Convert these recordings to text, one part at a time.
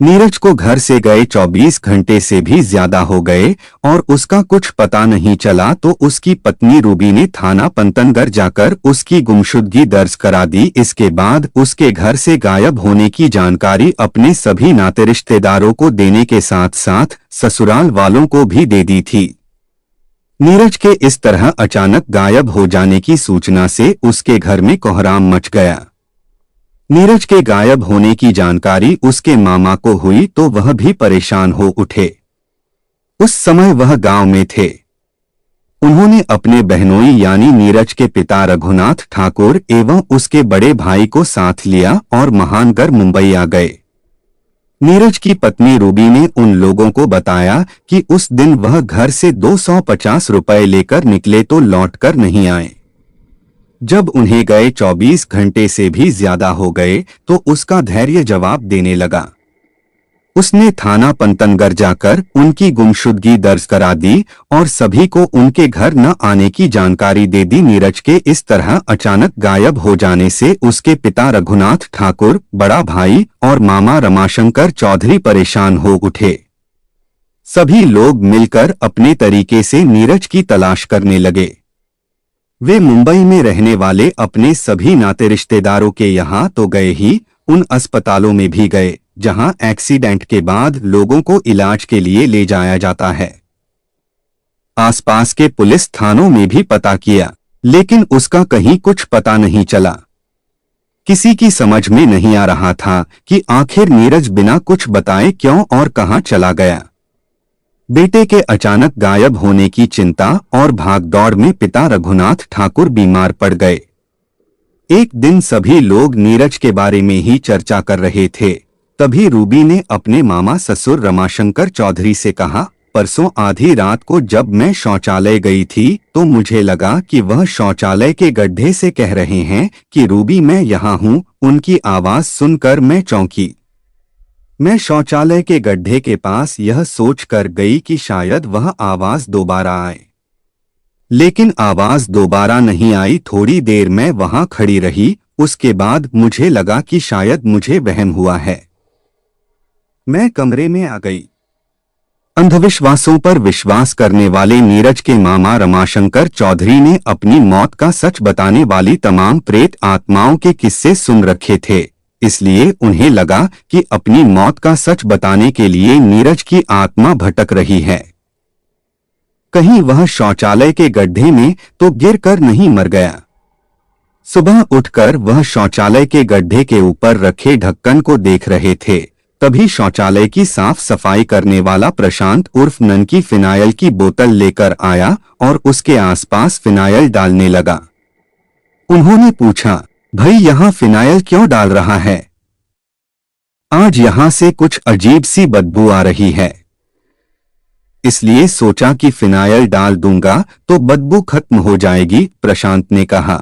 नीरज को घर से गए 24 घंटे से भी ज्यादा हो गए और उसका कुछ पता नहीं चला, तो उसकी पत्नी रूबी ने थाना पंतनगर जाकर उसकी गुमशुदगी दर्ज करा दी। इसके बाद उसके घर से गायब होने की जानकारी अपने सभी नाते रिश्तेदारों को देने के साथ साथ ससुराल वालों को भी दे दी थी। नीरज के इस तरह अचानक गायब हो जाने की सूचना से उसके घर में कोहराम मच गया। नीरज के गायब होने की जानकारी उसके मामा को हुई तो वह भी परेशान हो उठे। उस समय वह गांव में थे। उन्होंने अपने बहनोई यानी नीरज के पिता रघुनाथ ठाकुर एवं उसके बड़े भाई को साथ लिया और महानगर मुंबई आ गए। नीरज की पत्नी रूबी ने उन लोगों को बताया कि उस दिन वह घर से 250 रुपए लेकर निकले तो लौटकर नहीं आए। जब उन्हें गए 24 घंटे से भी ज्यादा हो गए तो उसका धैर्य जवाब देने लगा। उसने थाना पंतनगर जाकर उनकी गुमशुदगी दर्ज करा दी और सभी को उनके घर न आने की जानकारी दे दी। नीरज के इस तरह अचानक गायब हो जाने से उसके पिता रघुनाथ ठाकुर, बड़ा भाई और मामा रमाशंकर चौधरी परेशान हो उठे। सभी लोग मिलकर अपने तरीके से नीरज की तलाश करने लगे। वे मुंबई में रहने वाले अपने सभी नाते रिश्तेदारों के यहाँ तो गए ही, उन अस्पतालों में भी गए जहां एक्सीडेंट के बाद लोगों को इलाज के लिए ले जाया जाता है। आसपास के पुलिस थानों में भी पता किया, लेकिन उसका कहीं कुछ पता नहीं चला। किसी की समझ में नहीं आ रहा था कि आखिर नीरज बिना कुछ बताए क्यों और कहां चला गया। बेटे के अचानक गायब होने की चिंता और भागदौड़ में पिता रघुनाथ ठाकुर बीमार पड़ गए। एक दिन सभी लोग नीरज के बारे में ही चर्चा कर रहे थे। तभी रूबी ने अपने मामा ससुर रमाशंकर चौधरी से कहा, परसों आधी रात को जब मैं शौचालय गई थी तो मुझे लगा कि वह शौचालय के गड्ढे से कह रहे हैं कि रूबी मैं यहाँ हूँ। उनकी आवाज सुनकर मैं चौंकी। मैं शौचालय के गड्ढे के पास यह सोचकर गई कि शायद वह आवाज दोबारा आए, लेकिन आवाज दोबारा नहीं आई। थोड़ी देर मैं वहां खड़ी रही, उसके बाद मुझे लगा कि शायद मुझे वहम हुआ है। मैं कमरे में आ गई। अंधविश्वासों पर विश्वास करने वाले नीरज के मामा रमाशंकर चौधरी ने अपनी मौत का सच बताने वाली तमाम प्रेत आत्माओं के किस्से सुन रखे थे, इसलिए उन्हें लगा कि अपनी मौत का सच बताने के लिए नीरज की आत्मा भटक रही है। कहीं वह शौचालय के गड्ढे में तो गिरकर नहीं मर गया। सुबह उठकर वह शौचालय के गड्ढे के ऊपर रखे ढक्कन को देख रहे थे। तभी शौचालय की साफ सफाई करने वाला प्रशांत उर्फ ननकी फिनाइल की बोतल लेकर आया और उसके आसपास फिनाइल डालने लगा। उन्होंने पूछा, भाई यहाँ फिनाइल क्यों डाल रहा है? आज यहाँ से कुछ अजीब सी बदबू आ रही है, इसलिए सोचा कि फिनाइल डाल दूंगा तो बदबू खत्म हो जाएगी, प्रशांत ने कहा।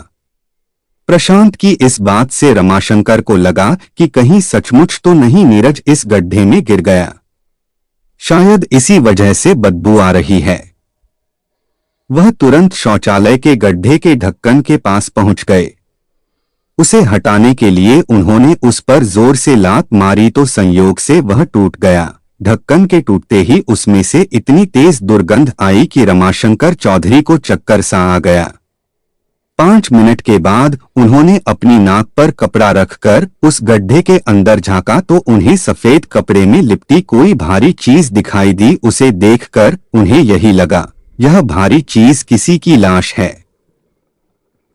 प्रशांत की इस बात से रमाशंकर को लगा कि कहीं सचमुच तो नहीं नीरज इस गड्ढे में गिर गया। शायद इसी वजह से बदबू आ रही है। वह तुरंत शौचालय के गड्ढे के ढक्कन के पास पहुंच गए। उसे हटाने के लिए उन्होंने उस पर जोर से लात मारी तो संयोग से वह टूट गया। ढक्कन के टूटते ही उसमें से इतनी तेज दुर्गंध आई कि रमाशंकर चौधरी को चक्कर सा आ गया। 5 मिनट के बाद उन्होंने अपनी नाक पर कपड़ा रखकर उस गड्ढे के अंदर झांका तो उन्हें सफेद कपड़े में लिपटी कोई भारी चीज दिखाई दी। उसे देखकर उन्हें यही लगा, यह भारी चीज किसी की लाश है।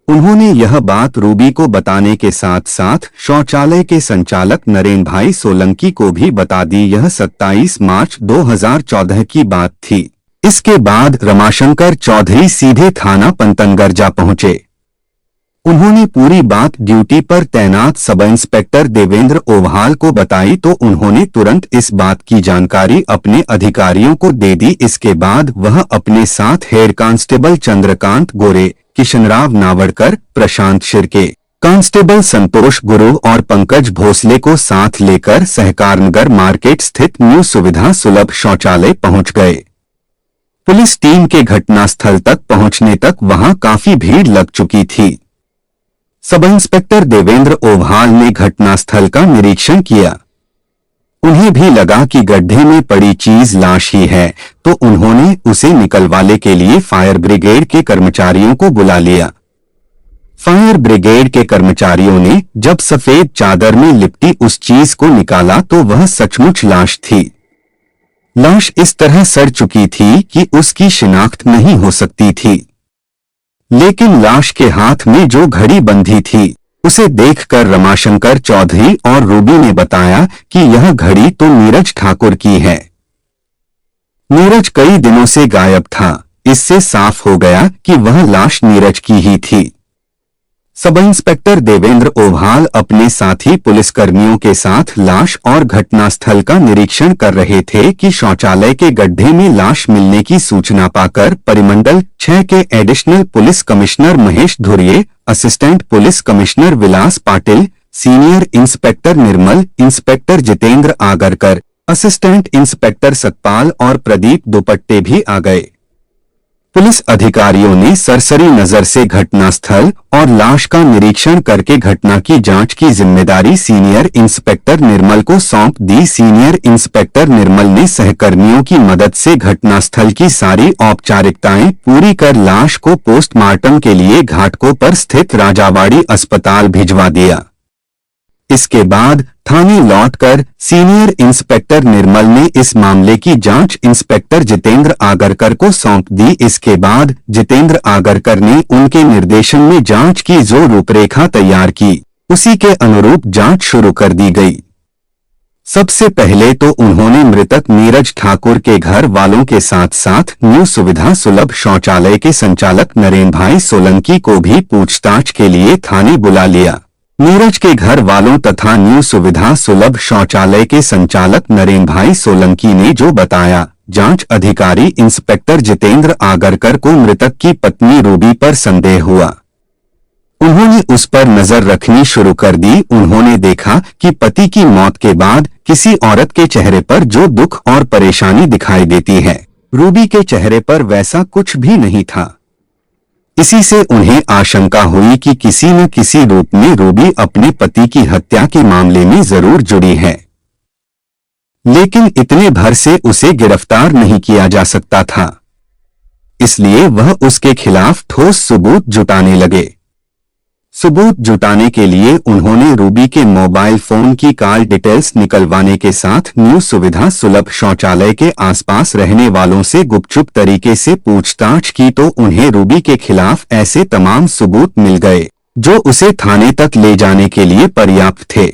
उन्होंने यह बात रूबी को बताने के साथ साथ शौचालय के संचालक नरेन भाई सोलंकी को भी बता दी। यह 27 मार्च 2014 की बात थी। इसके बाद रमाशंकर चौधरी सीधे थाना पंतनगर जा पहुंचे। उन्होंने पूरी बात ड्यूटी पर तैनात सब इंस्पेक्टर देवेंद्र ओवहाल को बताई तो उन्होंने तुरंत इस बात की जानकारी अपने अधिकारियों को दे दी। इसके बाद वह अपने साथ हेड कांस्टेबल चंद्रकांत गोरे, किशनराव नावड़कर, प्रशांत शिर्के, कांस्टेबल संतोष गुरु और पंकज भोसले को साथ लेकर सहकारनगर मार्केट स्थित न्यू सुविधा सुलभ शौचालय पहुंच गए। पुलिस टीम के घटनास्थल तक पहुंचने तक वहां काफी भीड़ लग चुकी थी। सब इंस्पेक्टर देवेंद्र ओवहाल ने घटनास्थल का निरीक्षण किया। उन्हें भी लगा कि गड्ढे में पड़ी चीज लाश ही है, तो उन्होंने उसे निकलवाने के लिए फायर ब्रिगेड के कर्मचारियों को बुला लिया। फायर ब्रिगेड के कर्मचारियों ने जब सफेद चादर में लिपटी उस चीज को निकाला तो वह सचमुच लाश थी। लाश इस तरह सड़ चुकी थी कि उसकी शिनाख्त नहीं हो सकती थी, लेकिन लाश के हाथ में जो घड़ी बंधी थी उसे देखकर रमाशंकर चौधरी और रूबी ने बताया कि यह घड़ी तो नीरज ठाकुर की है। नीरज कई दिनों से गायब था, इससे साफ हो गया कि वह लाश नीरज की ही थी। सब इंस्पेक्टर देवेंद्र ओभाल अपने साथी पुलिसकर्मियों के साथ लाश और घटनास्थल का निरीक्षण कर रहे थे कि शौचालय के गड्ढे में लाश मिलने की सूचना पाकर परिमंडल 6 के additional police commissioner Mahesh Dhurye, assistant police commissioner Vilas Patil, senior inspector Nirmal, inspector Jitendra Agarkar, assistant inspector Satpal और प्रदीप दुपट्टे भी आ गए। पुलिस अधिकारियों ने सरसरी नजर से घटनास्थल और लाश का निरीक्षण करके घटना की जांच की जिम्मेदारी सीनियर इंस्पेक्टर निर्मल को सौंप दी। सीनियर इंस्पेक्टर निर्मल ने सहकर्मियों की मदद से घटनास्थल की सारी औपचारिकताएं पूरी कर लाश को पोस्टमार्टम के लिए घाटकों पर स्थित राजावाड़ी अस्पताल भिजवा दिया। इसके बाद थाने लौटकर सीनियर इंस्पेक्टर निर्मल ने इस मामले की जांच इंस्पेक्टर जितेंद्र आगरकर को सौंप दी। इसके बाद जितेंद्र आगरकर ने उनके निर्देशन में जांच की जो रूपरेखा तैयार की, उसी के अनुरूप जांच शुरू कर दी गई। सबसे पहले तो उन्होंने मृतक नीरज ठाकुर के घर वालों के साथ साथ न्यू सुविधा सुलभ शौचालय के संचालक नरेन भाई सोलंकी को भी पूछताछ के लिए थाने बुला लिया। नीरज के घर वालों तथा न्यू सुविधा सुलभ शौचालय के संचालक नरेन भाई सोलंकी ने जो बताया, जांच अधिकारी इंस्पेक्टर जितेंद्र आगरकर को मृतक की पत्नी रूबी पर संदेह हुआ। उन्होंने उस पर नजर रखनी शुरू कर दी। उन्होंने देखा कि पति की मौत के बाद किसी औरत के चेहरे पर जो दुख और परेशानी दिखाई देती है, रूबी के चेहरे पर वैसा कुछ भी नहीं था। इसी से उन्हें आशंका हुई कि किसी न किसी रूप में रूबी अपने पति की हत्या के मामले में जरूर जुड़ी है, लेकिन इतने भर से उसे गिरफ्तार नहीं किया जा सकता था। इसलिए वह उसके खिलाफ ठोस सबूत जुटाने लगे। सबूत जुटाने के लिए उन्होंने रूबी के मोबाइल फोन की कॉल डिटेल्स निकलवाने के साथ न्यू सुविधा सुलभ शौचालय के आसपास रहने वालों से गुपचुप तरीके से पूछताछ की तो उन्हें रूबी के खिलाफ ऐसे तमाम सबूत मिल गए जो उसे थाने तक ले जाने के लिए पर्याप्त थे।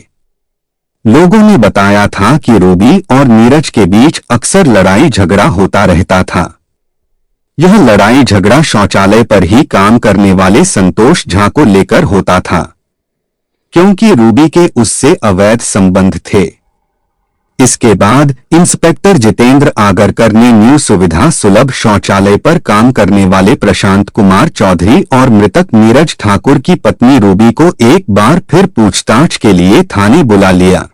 लोगों ने बताया था कि रूबी और नीरज के बीच अक्सर लड़ाई झगड़ा होता रहता था। यह लड़ाई झगड़ा शौचालय पर ही काम करने वाले संतोष झा को लेकर होता था, क्योंकि रूबी के उससे अवैध संबंध थे। इसके बाद इंस्पेक्टर जितेंद्र आगरकर ने न्यू सुविधा सुलभ शौचालय पर काम करने वाले प्रशांत कुमार चौधरी और मृतक नीरज ठाकुर की पत्नी रूबी को एक बार फिर पूछताछ के लिए थाने बुला लिया।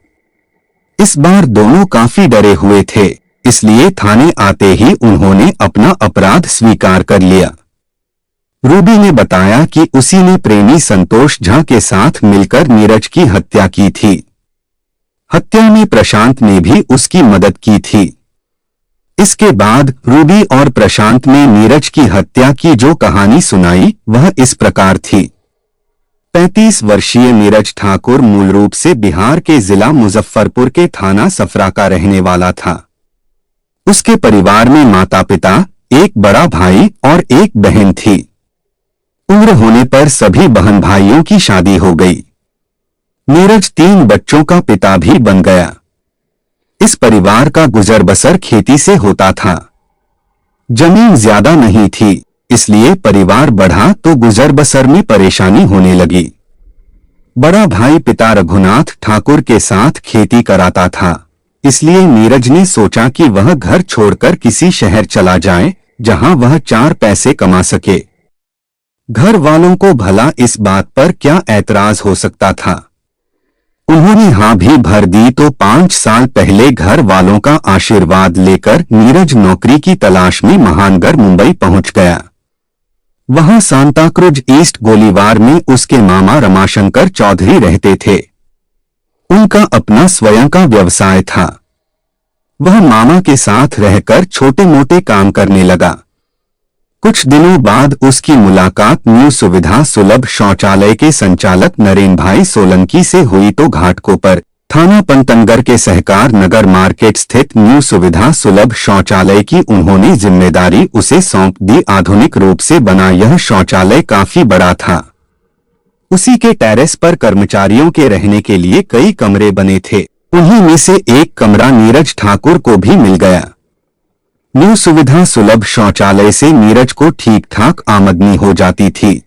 इस बार दोनों काफी डरे हुए थे, इसलिए थाने आते ही उन्होंने अपना अपराध स्वीकार कर लिया। रूबी ने बताया कि उसी ने प्रेमी संतोष झा के साथ मिलकर नीरज की हत्या की थी। हत्या में प्रशांत ने भी उसकी मदद की थी। इसके बाद रूबी और प्रशांत ने नीरज की हत्या की जो कहानी सुनाई वह इस प्रकार थी। 35 वर्षीय नीरज ठाकुर मूल रूप से बिहार के जिला मुजफ्फरपुर के थाना सफरा का रहने वाला था। उसके परिवार में माता पिता, एक बड़ा भाई और एक बहन थी। उम्र होने पर सभी बहन भाइयों की शादी हो गई। नीरज 3 बच्चों का पिता भी बन गया। इस परिवार का गुजर बसर खेती से होता था। जमीन ज्यादा नहीं थी, इसलिए परिवार बढ़ा तो गुजर बसर में परेशानी होने लगी। बड़ा भाई पिता रघुनाथ ठाकुर के साथ खेती कराता था, इसलिए नीरज ने सोचा कि वह घर छोड़कर किसी शहर चला जाए जहां वह 4 पैसे कमा सके। घर वालों को भला इस बात पर क्या ऐतराज हो सकता था। उन्होंने हाँ भी भर दी तो 5 साल पहले घर वालों का आशीर्वाद लेकर नीरज नौकरी की तलाश में महानगर मुंबई पहुंच गया। वहां सांताक्रुज ईस्ट गोलीवार में उसके मामा रमाशंकर चौधरी रहते थे। उनका अपना स्वयं का व्यवसाय था। वह मामा के साथ रहकर छोटे मोटे काम करने लगा। कुछ दिनों बाद उसकी मुलाकात न्यू सुविधा सुलभ शौचालय के संचालक नरेन भाई सोलंकी से हुई तो घाटकों पर थाना पंतनगर के सहकार नगर मार्केट स्थित न्यू सुविधा सुलभ शौचालय की उन्होंने जिम्मेदारी उसे सौंप दी। आधुनिक रूप से बना यह शौचालय काफी बड़ा था। उसी के टेरेस पर कर्मचारियों के रहने के लिए कई कमरे बने थे। उन्हीं में से एक कमरा नीरज ठाकुर को भी मिल गया। न्यू सुविधा सुलभ शौचालय से नीरज को ठीक ठाक आमदनी हो जाती थी।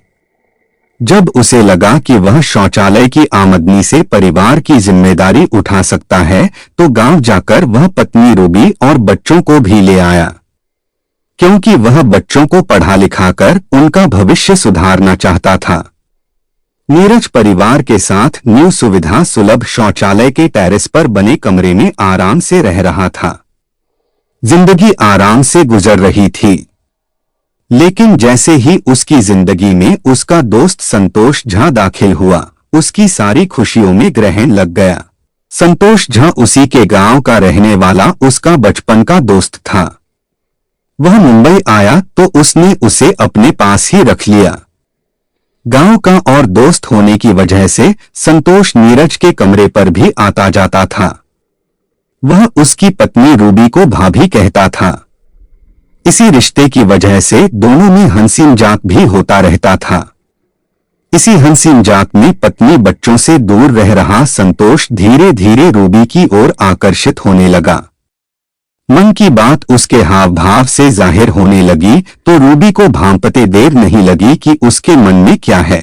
जब उसे लगा कि वह शौचालय की आमदनी से परिवार की जिम्मेदारी उठा सकता है तो गांव जाकर वह पत्नी रूबी और बच्चों को भी ले आया, क्योंकि वह बच्चों को पढ़ा लिखाकर उनका भविष्य सुधारना चाहता था। नीरज परिवार के साथ न्यू सुविधा सुलभ शौचालय के टेरेस पर बने कमरे में आराम से रह रहा था। जिंदगी आराम से गुजर रही थी। लेकिन जैसे ही उसकी जिंदगी में उसका दोस्त संतोष झा दाखिल हुआ, उसकी सारी खुशियों में ग्रहण लग गया। संतोष झा उसी के गांव का रहने वाला उसका बचपन का दोस्त था। वह मुंबई आया तो उसने उसे अपने पास ही रख लिया। गांव का और दोस्त होने की वजह से संतोष नीरज के कमरे पर भी आता जाता था। वह उसकी पत्नी रूबी को भाभी कहता था। इसी रिश्ते की वजह से दोनों में हंसी मजाक भी होता रहता था। इसी हंसी मजाक में पत्नी बच्चों से दूर रह रहा संतोष धीरे धीरे रूबी की ओर आकर्षित होने लगा। मन की बात उसके हाव भाव से जाहिर होने लगी तो रूबी को भांपते देर नहीं लगी कि उसके मन में क्या है।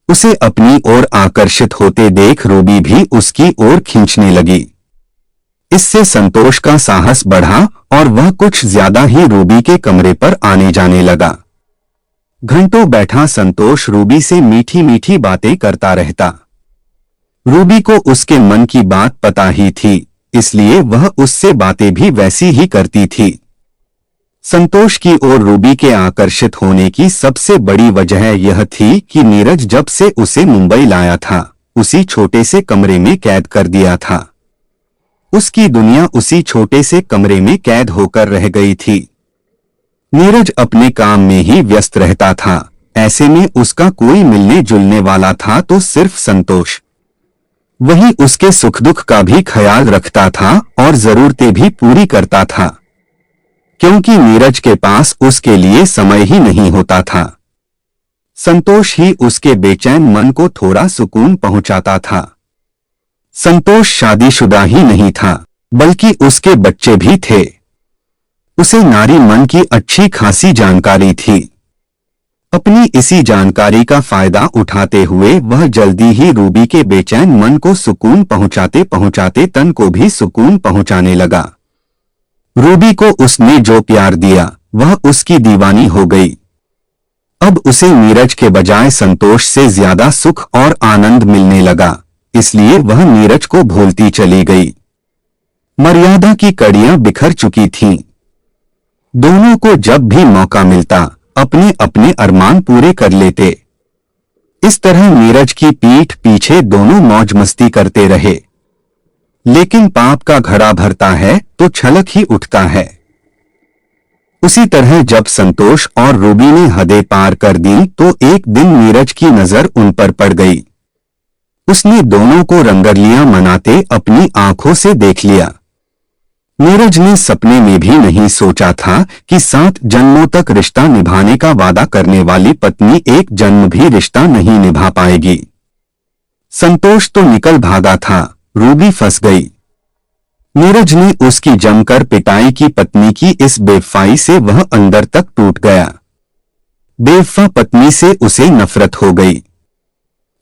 उसे अपनी ओर आकर्षित होते देख रूबी भी उसकी ओर खींचने लगी। इससे संतोष का साहस बढ़ा और वह कुछ ज्यादा ही रूबी के कमरे पर आने जाने लगा। घंटों बैठा संतोष रूबी से मीठी मीठी बातें करता रहता। रूबी को उसके मन की बात पता ही थी, इसलिए वह उससे बातें भी वैसी ही करती थी। संतोष की ओर रूबी के आकर्षित होने की सबसे बड़ी वजह यह थी कि नीरज जब से उसे मुंबई लाया था, उसी छोटे से कमरे में कैद कर दिया था। उसकी दुनिया उसी छोटे से कमरे में कैद होकर रह गई थी। नीरज अपने काम में ही व्यस्त रहता था। ऐसे में उसका कोई मिलने जुलने वाला था तो सिर्फ संतोष। वही उसके सुख दुख का भी ख्याल रखता था और जरूरतें भी पूरी करता था, क्योंकि नीरज के पास उसके लिए समय ही नहीं होता था। संतोष ही उसके बेचैन मन को थोड़ा सुकून पहुंचाता था। संतोष शादीशुदा ही नहीं था, बल्कि उसके बच्चे भी थे। उसे नारी मन की अच्छी खासी जानकारी थी। अपनी इसी जानकारी का फायदा उठाते हुए वह जल्दी ही रूबी के बेचैन मन को सुकून पहुंचाते पहुंचाते तन को भी सुकून पहुंचाने लगा। रूबी को उसने जो प्यार दिया वह उसकी दीवानी हो गई। अब उसे नीरज के बजाय संतोष से ज्यादा सुख और आनंद मिलने लगा, इसलिए वह नीरज को भूलती चली गई। मर्यादा की कड़ियां बिखर चुकी थीं। दोनों को जब भी मौका मिलता अपने अपने अरमान पूरे कर लेते। इस तरह नीरज की पीठ पीछे दोनों मौज मस्ती करते रहे। लेकिन पाप का घड़ा भरता है तो छलक ही उठता है। उसी तरह जब संतोष और रूबी ने हदें पार कर दी तो एक दिन नीरज की नजर उन पर पड़ गई। उसने दोनों को रंगरलियां मनाते अपनी आंखों से देख लिया। नीरज ने सपने में भी नहीं सोचा था कि 7 जन्मों तक रिश्ता निभाने का वादा करने वाली पत्नी एक जन्म भी रिश्ता नहीं निभा पाएगी। संतोष तो निकल भागा था, रूबी फंस गई। नीरज ने उसकी जमकर पिटाई की पत्नी की इस बेवफाई से वह अंदर तक टूट गया। बेवफा पत्नी से उसे नफरत हो गई।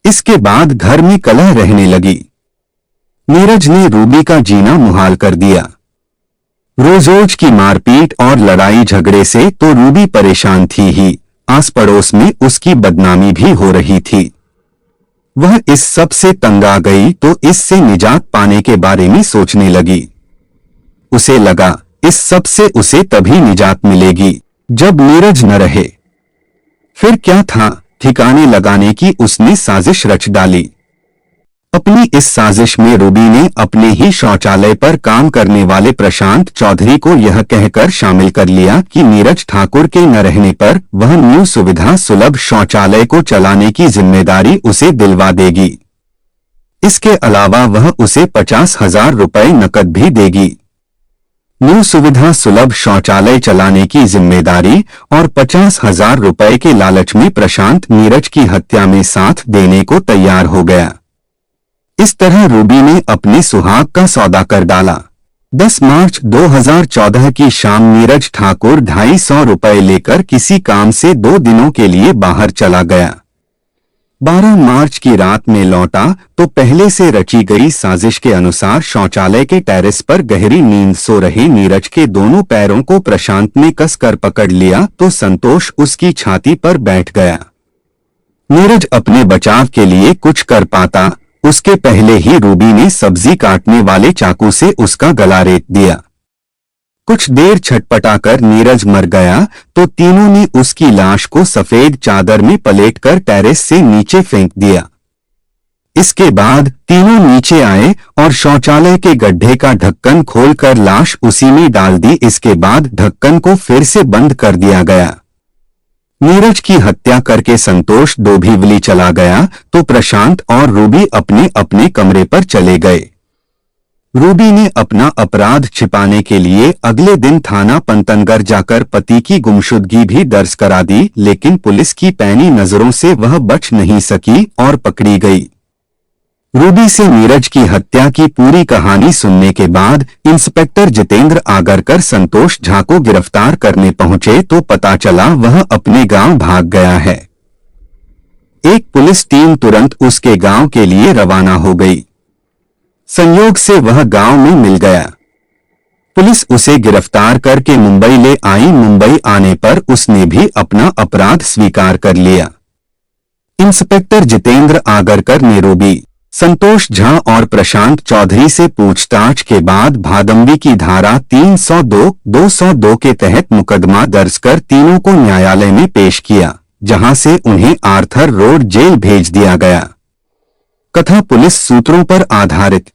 इसके बाद घर में कलह रहने लगी। नीरज ने रूबी का जीना मुहाल कर दिया। रोज रोज की मारपीट और लड़ाई झगड़े से तो रूबी परेशान थी ही, आस पड़ोस में उसकी बदनामी भी हो रही थी। वह इस सब से तंग आ गई तो इससे निजात पाने के बारे में सोचने लगी। उसे लगा इस सब से उसे तभी निजात मिलेगी जब नीरज न रहे। फिर क्या था, ठिकाने लगाने की उसने साजिश रच डाली। अपनी इस साजिश में रूबी ने अपने ही शौचालय पर काम करने वाले प्रशांत चौधरी को यह कहकर शामिल कर लिया कि नीरज ठाकुर के न रहने पर वह न्यू सुविधा सुलभ शौचालय को चलाने की जिम्मेदारी उसे दिलवा देगी। इसके अलावा वह उसे 50,000 रुपए नकद भी देगी। न्यू सुविधा सुलभ शौचालय चलाने की जिम्मेदारी और 50,000 रुपए के लालच में प्रशांत नीरज की हत्या में साथ देने को तैयार हो गया। इस तरह रूबी ने अपने सुहाग का सौदा कर डाला। 10 मार्च 2014 की शाम नीरज ठाकुर 250 रुपए लेकर किसी काम से 2 दिनों के लिए बाहर चला गया। 12 मार्च की रात में लौटा तो पहले से रची गई साजिश के अनुसार शौचालय के टेरेस पर गहरी नींद सो रहे नीरज के दोनों पैरों को प्रशांत ने कसकर पकड़ लिया तो संतोष उसकी छाती पर बैठ गया। नीरज अपने बचाव के लिए कुछ कर पाता उसके पहले ही रूबी ने सब्जी काटने वाले चाकू से उसका गला रेत दिया। कुछ देर छटपटाकर नीरज मर गया तो तीनों ने उसकी लाश को सफेद चादर में पलेटकर टेरेस से नीचे फेंक दिया। इसके बाद तीनों नीचे आए और शौचालय के गड्ढे का ढक्कन खोलकर लाश उसी में डाल दी। इसके बाद ढक्कन को फिर से बंद कर दिया गया। नीरज की हत्या करके संतोष डोंबिवली चला गया तो प्रशांत और रूबी अपने अपने कमरे पर चले गए। रूबी ने अपना अपराध छिपाने के लिए अगले दिन थाना पंतनगर जाकर पति की गुमशुदगी भी दर्ज करा दी, लेकिन पुलिस की पैनी नजरों से वह बच नहीं सकी और पकड़ी गई। रूबी से नीरज की हत्या की पूरी कहानी सुनने के बाद इंस्पेक्टर जितेंद्र आगरकर संतोष झा को गिरफ्तार करने पहुंचे तो पता चला वह अपने गांव भाग गया है। एक पुलिस टीम तुरंत उसके गांव के लिए रवाना हो गई। संयोग से वह गांव में मिल गया। पुलिस उसे गिरफ्तार करके मुंबई ले आई। मुंबई आने पर उसने भी अपना अपराध स्वीकार कर लिया। इंस्पेक्टर जितेंद्र आगरकर ने रूबी, संतोष झा और प्रशांत चौधरी से पूछताछ के बाद भादंबी की धारा 302-202 के तहत मुकदमा दर्ज कर तीनों को न्यायालय में पेश किया, जहां से उन्हें आर्थर रोड जेल भेज दिया गया। कथा पुलिस सूत्रों पर आधारित।